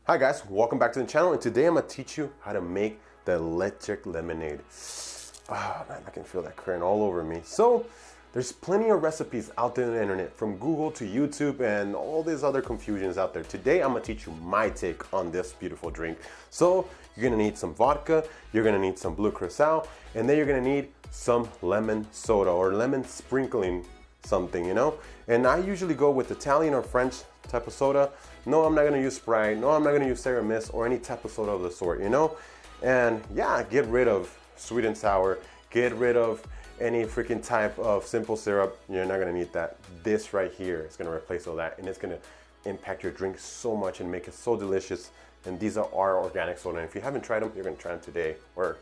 Hi guys, welcome back to the channel, and today I'm going to teach you how to make the electric lemonade. Ah man, I can feel that current all over me. So there's plenty of recipes out there on the internet, from Google to YouTube and all these other confusions out there. Today I'm going to teach you my take on this beautiful drink. So you're going to need some vodka, you're going to need some blue curacao, and then you're going to need some lemon soda or lemon sprinkling something, you know. And I usually go with Italian or French type of soda. No, I'm not gonna use Sprite. No, I'm not gonna use Sarah Mist or any type of soda of the sort, you know. And yeah, get rid of sweet and sour. Get rid of any freaking type of simple syrup. You're not gonna need that. This right here is gonna replace all that, and it's gonna impact your drink so much and make it so delicious. And these are our organic soda. And if you haven't tried them, you're gonna try them today or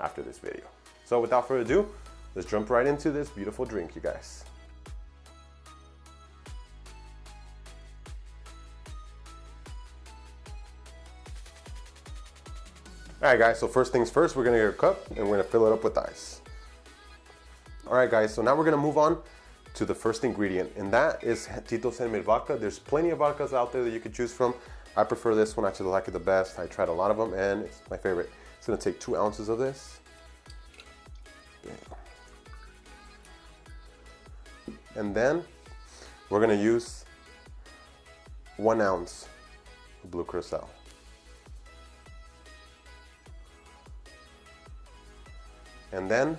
after this video. So without further ado, let's jump right into this beautiful drink, you guys. Alright guys, so first things first, we're gonna get a cup and we're gonna fill it up with ice. Alright guys, so now we're gonna move on to the first ingredient, and that is Tito's handmade vodka. There's plenty of vodkas out there that you could choose from. I prefer this one, I actually like it the best. I tried a lot of them and it's my favorite. It's gonna take 2 ounces of this. Bam. And then we're gonna use 1 ounce of blue curacao. And then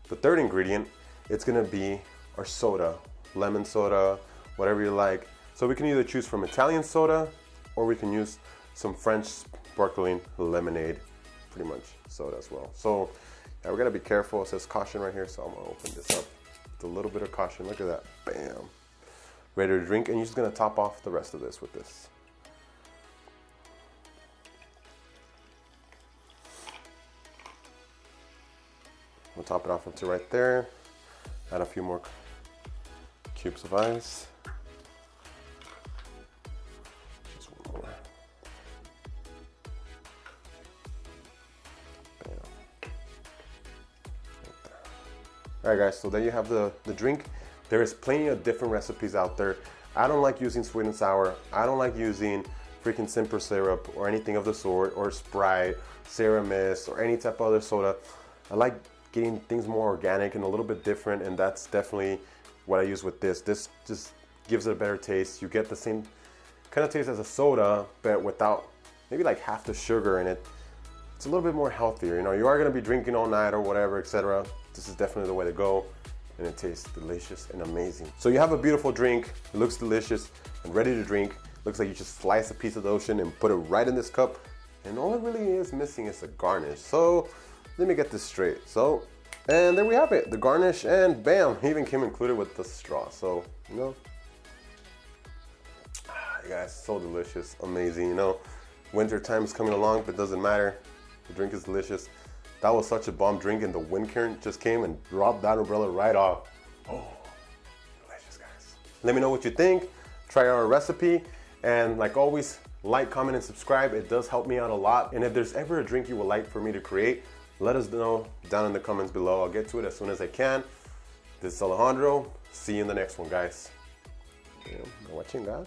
the third ingredient, it's gonna be our soda, lemon soda, whatever you like. So we can either choose from Italian soda or we can use some French sparkling lemonade, pretty much soda as well. So yeah, we gotta be careful. It says caution right here, so I'm gonna open this up with a little bit of caution. Look at that, bam. Ready to drink, and you're just gonna top off the rest of this with this. We'll top it off up to right there. Add a few more cubes of ice. Just one more. Bam. Right there. All right guys, so there you have the drink. There is plenty of different recipes out there. I don't like using sweet and sour. I don't like using freaking simple syrup or anything of the sort, or Sprite, Sarah Mist, or any type of other soda. I like getting things more organic and a little bit different, and that's definitely what I use with this. This just gives it a better taste. You get the same kind of taste as a soda, but without maybe like half the sugar in it. It's a little bit more healthier. You know, you are gonna be drinking all night or whatever, etc. This is definitely the way to go, and it tastes delicious and amazing. So you have a beautiful drink, it looks delicious and ready to drink. Looks like you just slice a piece of the ocean and put it right in this cup, and all it really is missing is a garnish. So let me get this straight. So, and there we have it, the garnish, and bam, it even came included with the straw. So, you know, you guys, so delicious, amazing. You know, winter time is coming along, but it doesn't matter. The drink is delicious. That was such a bomb drink, and the wind current just came and dropped that umbrella right off. Oh, delicious, guys. Let me know what you think. Try our recipe, and like always, like, comment, and subscribe. It does help me out a lot. And if there's ever a drink you would like for me to create, let us know down in the comments below. I'll get to it as soon as I can. This is Alejandro. See you in the next one, guys. Damn, I'm watching that.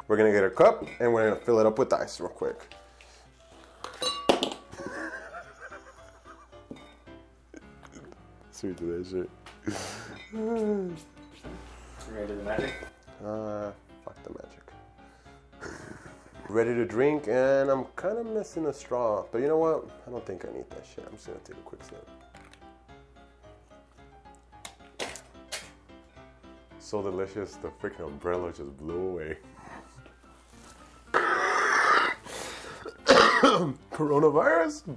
We're gonna get a cup and we're gonna fill it up with ice real quick. Sweet to that shit. You ready to do the magic? Fuck the magic. Ready to drink, and I'm kind of missing a straw, but you know what? I don't think I need that shit. I'm just gonna take a quick sip. So delicious, the freaking umbrella just blew away. Coronavirus?